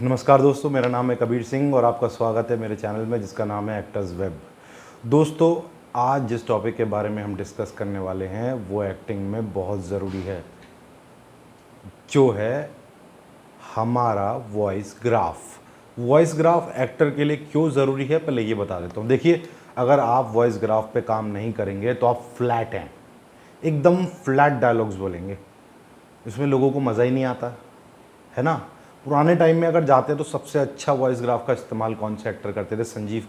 नमस्कार दोस्तों, मेरा नाम है कबीर सिंह और आपका स्वागत है मेरे चैनल में जिसका नाम है एक्टर्स वेब। दोस्तों, आज जिस टॉपिक के बारे में हम डिस्कस करने वाले हैं वो एक्टिंग में बहुत ज़रूरी है, जो है हमारा voice graph. Voice graph actor के लिए क्यों ज़रूरी है पहले ये बता देता हूँ। देखिए, अगर आप वॉइस ग्राफ पे काम नहीं करेंगे तो आप फ्लैट हैं, एकदम फ्लैट डायलॉग्स बोलेंगे, इसमें लोगों को मज़ा ही नहीं आता है ना। पुराने टाइम में अगर जाते तो सबसे अच्छा वॉइस ग्राफ का इस्तेमाल कौन से एक्टर करते थे? संजीव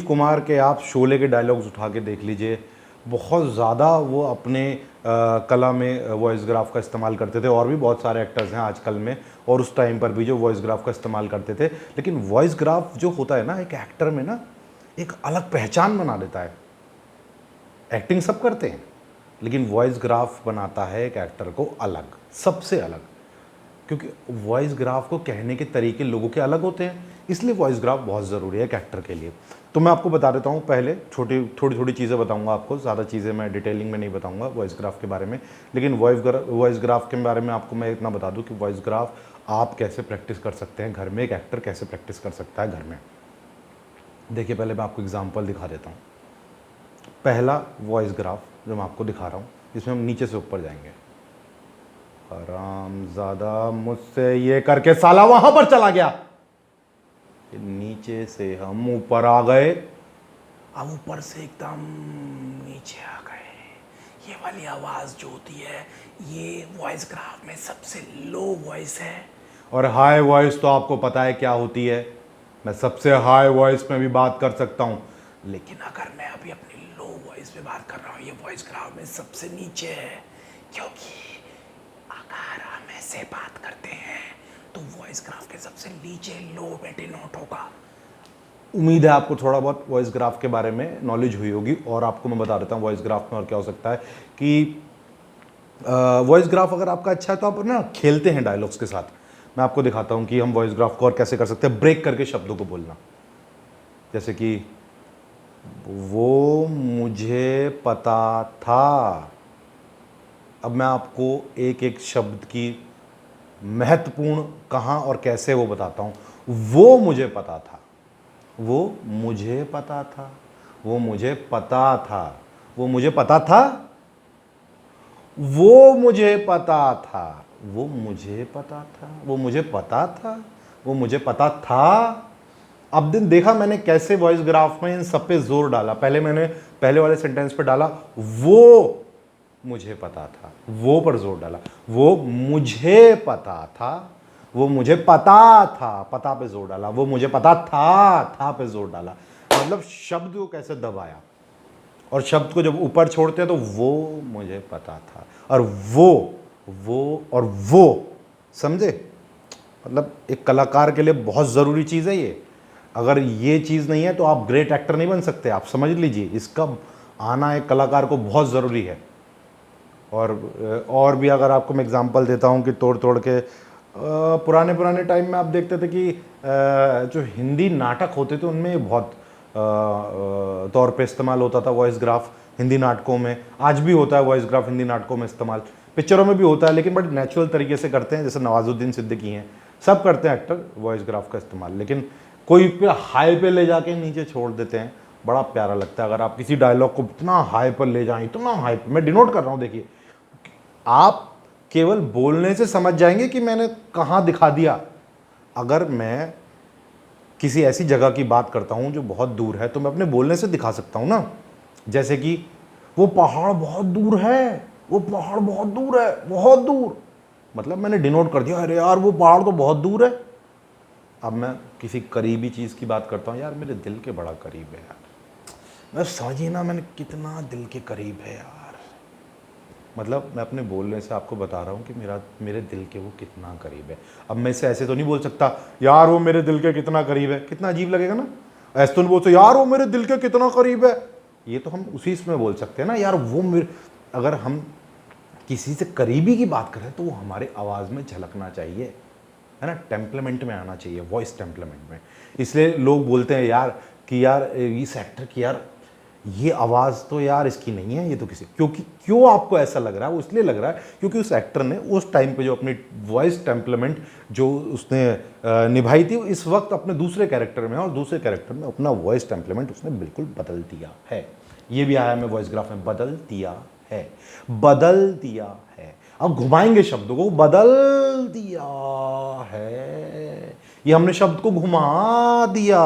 कुमार के आप शोले के डायलॉग्स उठा के देख लीजिए, बहुत ज़्यादा वो अपने कला में वॉइस ग्राफ का इस्तेमाल करते थे। और भी बहुत सारे एक्टर्स हैं आजकल में और उस टाइम पर भी जो वॉइस ग्राफ का इस्तेमाल करते थे। लेकिन वॉइस ग्राफ जो होता है ना, एक एक्टर में ना एक अलग पहचान बना देता है। एक्टिंग सब करते हैं लेकिन वॉइस ग्राफ बनाता है एक एक्टर को अलग, सबसे अलग, क्योंकि वॉइस ग्राफ को कहने के तरीके लोगों के अलग होते हैं। इसलिए वॉइस ग्राफ बहुत ज़रूरी है एक एक्टर के लिए। तो मैं आपको बता देता हूँ, पहले थोड़ी चीज़ें बताऊँगा आपको, ज़्यादा चीज़ें मैं डिटेलिंग में नहीं बताऊँगा वॉइस ग्राफ के बारे में। लेकिन वॉइस ग्राफ के बारे में आपको मैं इतना बता दूँ कि वॉइस ग्राफ आप कैसे प्रैक्टिस कर सकते हैं घर में, एक एक्टर कैसे प्रैक्टिस कर सकता है घर में। देखिए, पहले मैं आपको एग्जाम्पल दिखा देता हूँ। पहला वॉइस ग्राफ जो मैं आपको दिखा रहा हूँ, इसमें हम नीचे से ऊपर जाएंगे। हरामज़ादा मुझसे ये करके साला वहां पर चला गया। नीचे से हम ऊपर आ गए, अब ऊपर से एकदम नीचे आ गए। ये वाली आवाज जो होती है ये वॉइस ग्राफ में सबसे लो वॉइस है। और हाई वॉइस तो आपको पता है क्या होती है, मैं सबसे हाई वॉइस में भी बात कर सकता हूं। लेकिन अगर मैं अभी अपनी लो वॉइस में बात कर रहा हूं, ये वॉइस ग्राफ में सबसे नीचे है, क्योंकि अगर हम ऐसे बात करते हैं तो वॉइस ग्राफ के सबसे नीचे लो में डिनोट होगा। उम्मीद है आपको थोड़ा बहुत वॉइस ग्राफ के बारे में नॉलेज हुई होगी। और आपको मैं बता देता हूँ वॉइस ग्राफ में और क्या हो सकता है कि वॉइस ग्राफ अगर आपका अच्छा है तो आप ना खेलते हैं डायलॉग्स के साथ। मैं आपको दिखाता हूँ कि हम वॉइस ग्राफ को और कैसे कर सकते हैं। ब्रेक करके शब्दों को बोलना, जैसे कि वो मुझे पता था। अब मैं आपको एक एक शब्द की महत्वपूर्ण कहाँ और कैसे वो बताता हूँ। वो मुझे पता था, वो मुझे पता था, वो मुझे पता था, वो मुझे पता था, वो मुझे पता था, वो मुझे पता था, वो मुझे पता था, वो मुझे पता था। अब दिन देखा मैंने कैसे वॉइस ग्राफ में इन सब पे जोर डाला। पहले मैंने पहले वाले सेंटेंस पे डाला वो मुझे पता था, वो पर जोर डाला। वो मुझे पता था, वो मुझे पता था, पता पे जोर डाला। वो मुझे पता था पे जोर डाला। मतलब शब्द को कैसे दबाया। और शब्द को जब ऊपर छोड़ते हैं तो वो मुझे पता था, और वो और वो, समझे? मतलब एक कलाकार के लिए बहुत ज़रूरी चीज़ है ये। अगर ये चीज़ नहीं है तो आप ग्रेट एक्टर नहीं बन सकते। आप समझ लीजिए, इसका आना एक कलाकार को बहुत ज़रूरी है। और भी अगर आपको मैं एग्जांपल देता हूँ कि तोड़ तोड़ के पुराने टाइम में आप देखते थे कि जो हिंदी नाटक होते थे उनमें बहुत तौर पे इस्तेमाल होता था वॉइस ग्राफ। हिंदी नाटकों में आज भी होता है वॉइस ग्राफ, हिंदी नाटकों में इस्तेमाल, पिक्चरों में भी होता है, लेकिन बड़े नेचुरल तरीके से करते हैं। जैसे नवाजुद्दीन सिद्दीकी हैं, सब करते हैं एक्टर वॉइस ग्राफ का इस्तेमाल। लेकिन कोई पे हाई पे ले जाके नीचे छोड़ देते हैं, बड़ा प्यारा लगता है। अगर आप किसी डायलॉग को इतना हाई पर ले जाएं, इतना हाई पर, मैं डिनोट कर रहा हूँ, देखिए आप केवल बोलने से समझ जाएंगे कि मैंने कहाँ दिखा दिया। अगर मैं किसी ऐसी जगह की बात करता हूँ जो बहुत दूर है तो मैं अपने बोलने से दिखा सकता हूँ ना। जैसे कि वो पहाड़ बहुत दूर है, वो पहाड़ बहुत दूर है, बहुत दूर, मतलब मैंने डिनोट कर दिया, अरे यार वो पहाड़ तो बहुत दूर है। अब मैं किसी करीबी चीज़ की बात करता हूँ, यार मेरे दिल के बड़ा करीब है यार, मैं समझिए ना मैंने कितना दिल के करीब है यार। मतलब मैं अपने बोलने से आपको बता रहा हूँ कि मेरे दिल के वो कितना करीब है। अब मैं इसे ऐसे तो नहीं बोल सकता यार वो मेरे दिल के कितना करीब है, कितना अजीब लगेगा ना। ऐसे तो नहीं बोल सकते यार वो मेरे दिल के कितना करीब है। ये तो हम उसी इसमें बोल सकते हैं ना यार, वो मेरे, अगर हम किसी से करीबी की बात करें तो वो हमारे आवाज़ में झलकना चाहिए, है ना, टेम्पलेमेंट में आना चाहिए, वॉइस टेम्पलेमेंट में। इसलिए लोग बोलते हैं यार कि यार इस एक्टर की यार ये आवाज़ तो यार इसकी नहीं है, ये तो किसी, क्योंकि क्यों आपको ऐसा लग रहा है, वो इसलिए लग रहा है क्योंकि उस एक्टर ने उस टाइम पे जो अपनी वॉइस टेम्पलेमेंट जो उसने निभाई थी, इस वक्त अपने दूसरे कैरेक्टर में, और दूसरे कैरेक्टर में अपना वॉइस टेम्पलेमेंट उसने बिल्कुल बदल दिया है। ये भी आया मैं वॉइस ग्राफ में, बदल दिया है, बदल दिया है। अब घुमाएंगे शब्दों को, बदल दिया है, ये हमने शब्द को घुमा दिया।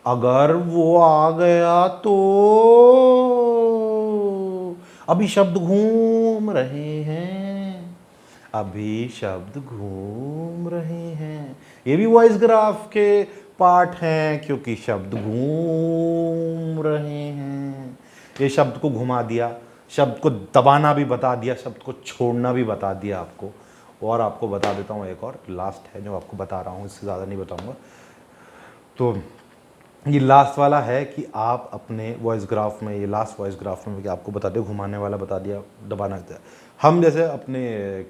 अगर वो आ गया तो अभी शब्द घूम रहे हैं, अभी शब्द घूम रहे हैं। ये भी वॉइस ग्राफ के पार्ट हैं, क्योंकि शब्द घूम रहे हैं। ये शब्द को घुमा दिया, शब्द को दबाना भी बता दिया, शब्द को छोड़ना भी बता दिया आपको। और आपको बता देता हूँ, एक और लास्ट है जो आपको बता रहा हूँ, इससे ज़्यादा नहीं बताऊँगा। तो ये लास्ट वाला है कि आप अपने वॉइस ग्राफ में, ये लास्ट वॉइस ग्राफ में कि आपको बता दिया, घुमाने वाला बता दिया, दबाना दिया। हम जैसे अपने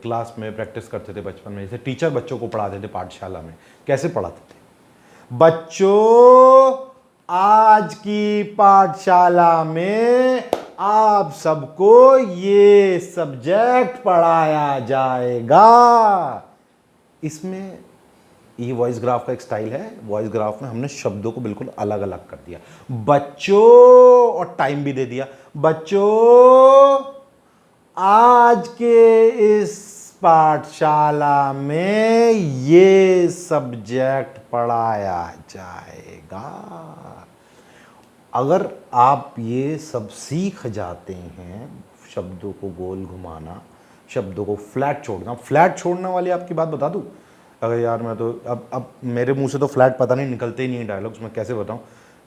क्लास में प्रैक्टिस करते थे बचपन में, जैसे टीचर बच्चों को पढ़ाते थे पाठशाला में, कैसे पढ़ाते थे? बच्चों, आज की पाठशाला में आप सबको ये सब्जेक्ट पढ़ाया जाएगा। इसमें ये वॉइस ग्राफ का एक स्टाइल है। वॉइस ग्राफ में हमने शब्दों को बिल्कुल अलग अलग कर दिया, बच्चों, और टाइम भी दे दिया। बच्चों, आज के इस पाठशाला में ये सब्जेक्ट पढ़ाया जाएगा। अगर आप ये सब सीख जाते हैं, शब्दों को गोल घुमाना, शब्दों को फ्लैट छोड़ना, फ्लैट छोड़ना वाली आपकी बात बता दूं, अगर यार मैं तो अब मेरे मुंह से तो फ्लैट पता नहीं निकलते ही नहीं है डायलॉग्स, मैं कैसे बताऊं।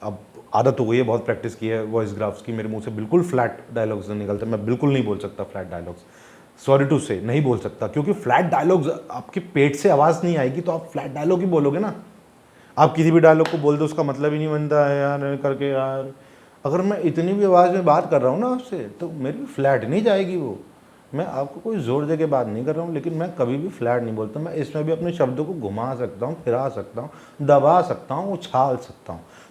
अब आदत हो गई है, बहुत प्रैक्टिस की है वॉइस ग्राफ्स की, मेरे मुंह से बिल्कुल फ्लैट डायलॉग्स नहीं निकलते, मैं बिल्कुल नहीं बोल सकता फ्लैट डायलॉग्स, सॉरी टू से नहीं बोल सकता, क्योंकि फ्लैट डायलॉग्स आपके पेट से आवाज़ नहीं आएगी तो आप फ्लैट डायलॉग ही बोलोगे ना। आप किसी भी डायलॉग को बोल दो उसका मतलब ही नहीं बनता है यार करके यार। अगर मैं इतनी भी आवाज़ में बात कर रहा हूँ ना आपसे, तो मेरी भी फ्लैट नहीं जाएगी वो। मैं आपको कोई ज़ोर दे के बात नहीं कर रहा हूँ, लेकिन मैं कभी भी फ्लैट नहीं बोलता। मैं इसमें भी अपने शब्दों को घुमा सकता हूँ, फिरा सकता हूँ, दबा सकता हूँ, उछाल सकता हूँ।